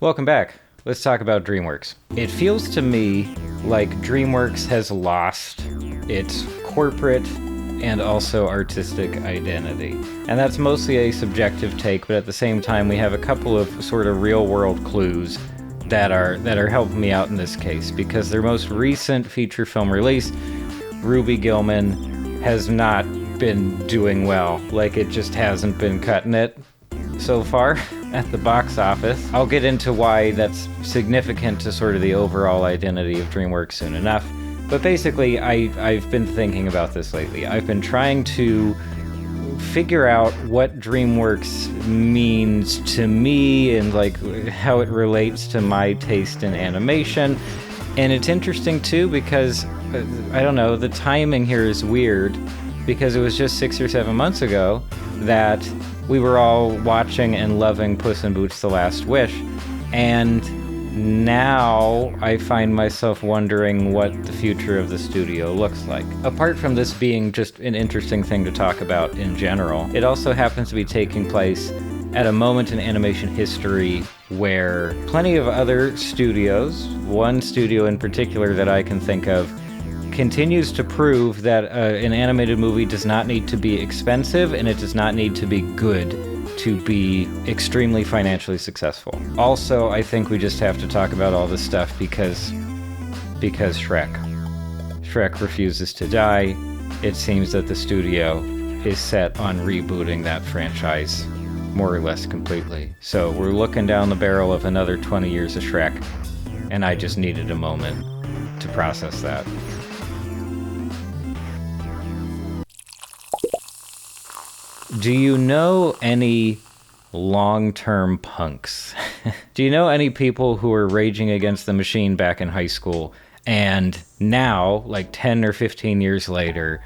Welcome back. Let's talk about DreamWorks. It feels to me like DreamWorks has lost its corporate and also artistic identity. And that's mostly a subjective take, but at the same time we have a couple of sort of real-world clues that are helping me out in this case, because their most recent feature film release, Ruby Gillman, has not been doing well. Like, it just hasn't been cutting it so far at the box office. I'll get into why that's significant to sort of the overall identity of DreamWorks soon enough. But basically, I've been thinking about this lately. I've been trying to figure out what DreamWorks means to me and like how it relates to my taste in animation. And it's interesting too because, I don't know, the timing here is weird because it was just 6 or 7 months ago that we were all watching and loving Puss in Boots: The Last Wish, and now I find myself wondering what the future of the studio looks like. Apart from this being just an interesting thing to talk about in general, it also happens to be taking place at a moment in animation history where plenty of other studios, one studio in particular that I can think of, continues to prove that an animated movie does not need to be expensive and it does not need to be good to be extremely financially successful. Also, I think we just have to talk about all this stuff because Shrek. Shrek refuses to die. It seems that the studio is set on rebooting that franchise more or less completely. So we're looking down the barrel of another 20 years of Shrek, and I just needed a moment to process that. Do you know any long-term punks? Do you know any people who were raging against the machine back in high school and now, like 10 or 15 years later,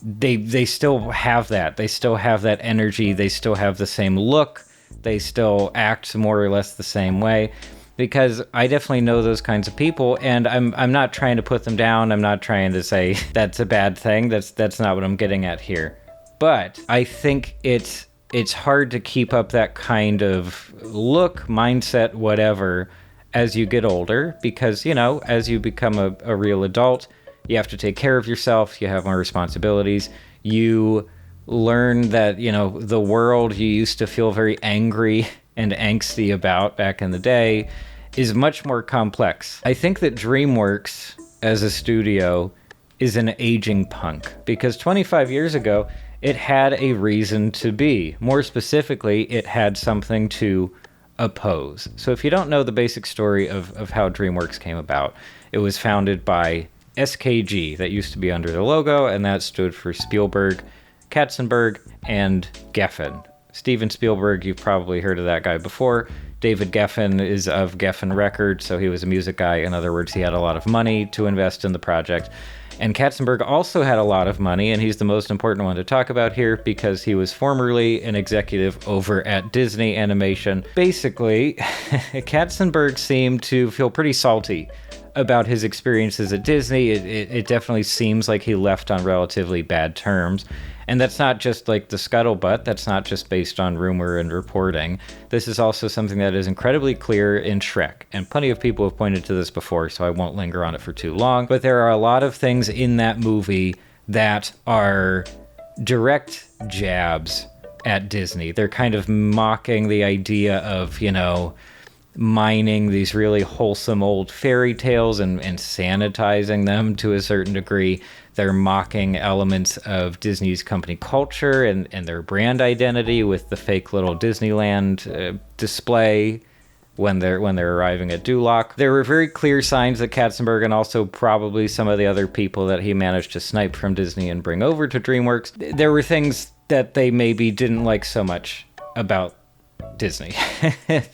they still have that. They still have that energy. They still have the same look. They still act more or less the same way. Because I definitely know those kinds of people, and I'm not trying to put them down. I'm not trying to say that's a bad thing. That's not what I'm getting at here. But I think it's hard to keep up that kind of look, mindset, whatever, as you get older, because, you know, as you become a real adult, you have to take care of yourself, you have more responsibilities, you learn that, you know, the world you used to feel very angry and angsty about back in the day is much more complex. I think that DreamWorks, as a studio, is an aging punk, because 25 years ago, it had a reason to be. More specifically, it had something to oppose. So if you don't know the basic story of how DreamWorks came about, it was founded by SKG, that used to be under the logo, and that stood for Spielberg, Katzenberg, and Geffen. Steven Spielberg, you've probably heard of that guy before. David Geffen is of Geffen Records, so he was a music guy. In other words, he had a lot of money to invest in the project. And Katzenberg also had a lot of money, and he's the most important one to talk about here because he was formerly an executive over at Disney Animation. Basically, Katzenberg seemed to feel pretty salty about his experiences at Disney. It definitely seems like he left on relatively bad terms. And that's not just like the scuttlebutt, that's not just based on rumor and reporting. This is also something that is incredibly clear in Shrek, and plenty of people have pointed to this before, so I won't linger on it for too long. But there are a lot of things in that movie that are direct jabs at Disney. They're kind of mocking the idea of, you know, mining these really wholesome old fairy tales and sanitizing them to a certain degree. They're mocking elements of Disney's company culture and their brand identity with the fake little Disneyland display when they're arriving at Duloc. There were very clear signs that Katzenberg and also probably some of the other people that he managed to snipe from Disney and bring over to DreamWorks, there were things that they maybe didn't like so much about Disney.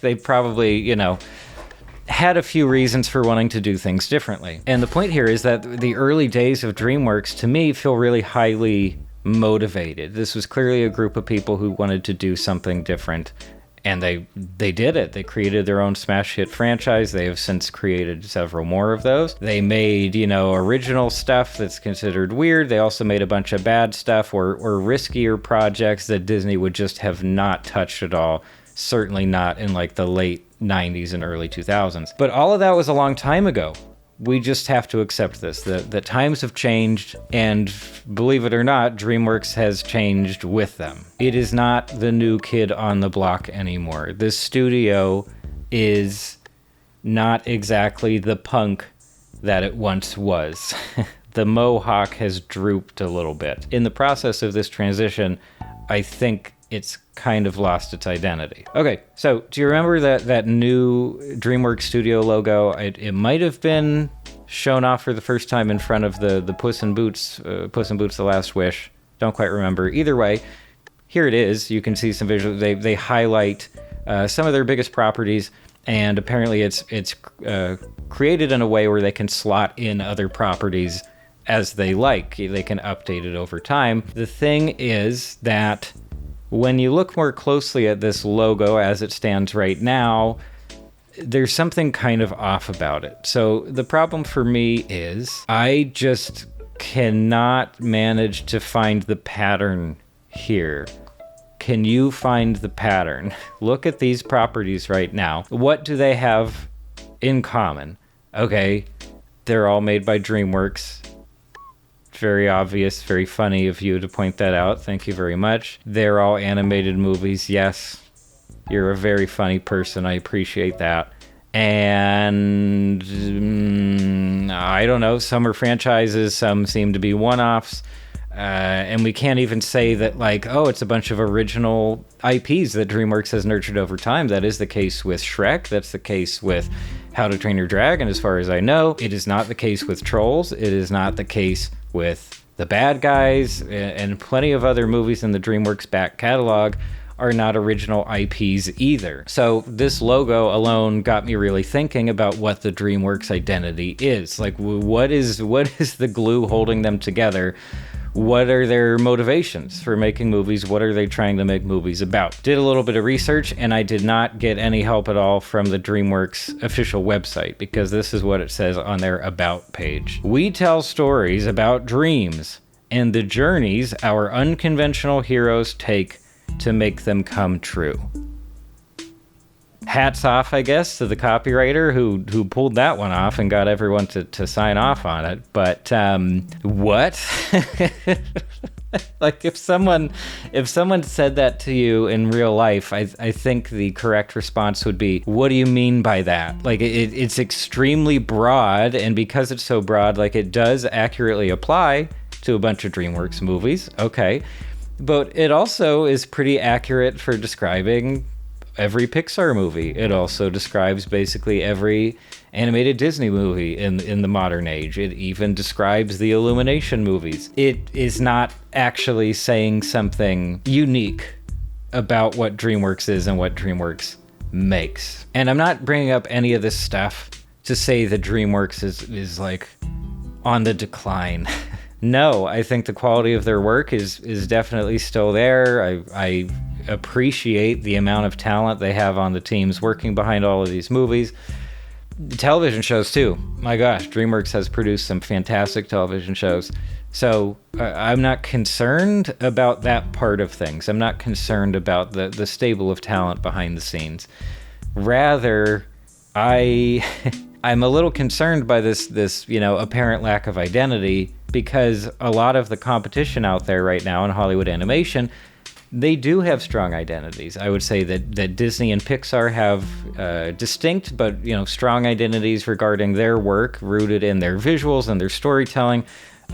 They probably, you know, had a few reasons for wanting to do things differently. And the point here is that the early days of DreamWorks, to me, feel really highly motivated. This was clearly a group of people who wanted to do something different, and they did it. They created their own smash hit franchise. They have since created several more of those. They made, you know, original stuff that's considered weird. They also made a bunch of bad stuff or riskier projects that Disney would just have not touched at all. Certainly not in like the late 90s and early 2000s. But all of that was a long time ago. We just have to accept this, that times have changed, and believe it or not, DreamWorks has changed with them. It is not the new kid on the block anymore. This studio is not exactly the punk that it once was. The mohawk has drooped a little bit. In the process of this transition, I think it's kind of lost its identity. Okay, so do you remember that new DreamWorks studio logo? It might have been shown off for the first time in front of the Puss in Boots, The Last Wish. Don't quite remember. Either way, here it is. You can see some visuals. They highlight some of their biggest properties, and apparently it's created in a way where they can slot in other properties as they like. They can update it over time. The thing is that when you look more closely at this logo as it stands right now, there's something kind of off about it. So the problem for me is I just cannot manage to find the pattern here. Can you find the pattern? Look at these properties right now. What do they have in common? Okay, they're all made by DreamWorks. Very obvious, very funny of you to point that out. Thank you very much. They're all animated movies. Yes, you're a very funny person. I appreciate that. And I don't know, some are franchises, some seem to be one-offs. And we can't even say that, like, oh, it's a bunch of original IPs that DreamWorks has nurtured over time. That is the case with Shrek. That's the case with How to Train Your Dragon, as far as I know. It is not the case with Trolls. It is not the case with The Bad Guys, and plenty of other movies in the DreamWorks back catalog are not original IPs either. So this logo alone got me really thinking about what the DreamWorks identity is. Like, what is the glue holding them together? What are their motivations for making movies? What are they trying to make movies about? Did a little bit of research, and I did not get any help at all from the DreamWorks official website, because this is what it says on their About page. We tell stories about dreams and the journeys our unconventional heroes take to make them come true. Hats off, I guess, to the copywriter who pulled that one off and got everyone to sign off on it. But what? Like, if someone said that to you in real life, I think the correct response would be, what do you mean by that? Like, it's extremely broad, and because it's so broad, like, it does accurately apply to a bunch of DreamWorks movies. Okay. But it also is pretty accurate for describing every Pixar movie. It also describes basically every animated Disney movie in the modern age. It even describes the Illumination movies. It is not actually saying something unique about what DreamWorks is and what DreamWorks makes. And I'm not bringing up any of this stuff to say that DreamWorks is like on the decline. No, I think the quality of their work is definitely still there. I appreciate the amount of talent they have on the teams working behind all of these movies. Television shows too. My gosh, DreamWorks has produced some fantastic television shows. So I'm not concerned about that part of things. I'm not concerned about the stable of talent behind the scenes. Rather, I'm a little concerned by this apparent lack of identity, because a lot of the competition out there right now in Hollywood animation, they do have strong identities. I would say that Disney and Pixar have distinct but strong identities regarding their work, rooted in their visuals and their storytelling.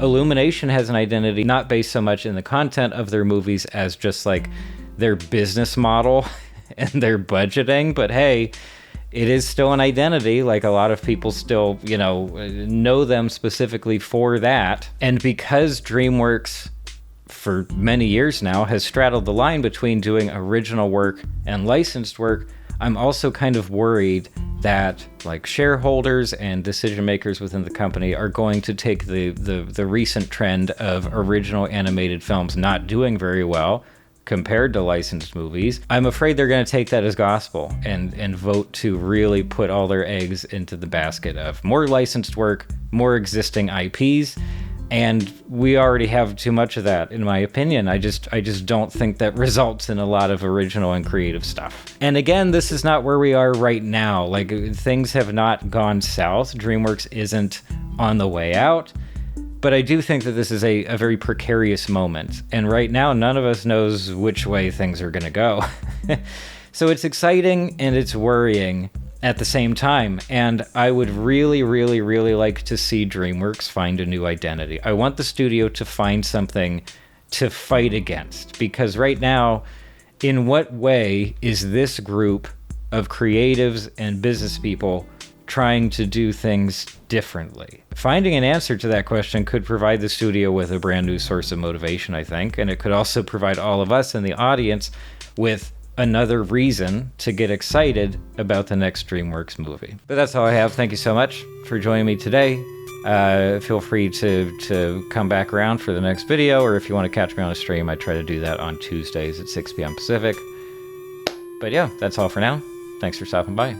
Illumination has an identity not based so much in the content of their movies as just like their business model and their budgeting. But hey, it is still an identity. Like, a lot of people still, know them specifically for that. And because DreamWorks, for many years now, has straddled the line between doing original work and licensed work, I'm also kind of worried that, like, shareholders and decision makers within the company are going to take the recent trend of original animated films not doing very well compared to licensed movies. I'm afraid they're going to take that as gospel and vote to really put all their eggs into the basket of more licensed work, more existing IPs, And we already have too much of that, in my opinion. I just don't think that results in a lot of original and creative stuff. And again, this is not where we are right now. Like, things have not gone south. DreamWorks isn't on the way out. But I do think that this is a very precarious moment. And right now, none of us knows which way things are going to go. So it's exciting and it's worrying at the same time. And I would really, really, really like to see DreamWorks find a new identity. I want the studio to find something to fight against. Because right now, in what way is this group of creatives and business people trying to do things differently? Finding an answer to that question could provide the studio with a brand new source of motivation, I think. And it could also provide all of us in the audience with another reason to get excited about the next DreamWorks movie. But that's all I have. Thank you so much for joining me today. Feel free to come back around for the next video, or if you want to catch me on a stream, I try to do that on Tuesdays at 6 p.m. Pacific. But yeah, that's all for now. Thanks for stopping by.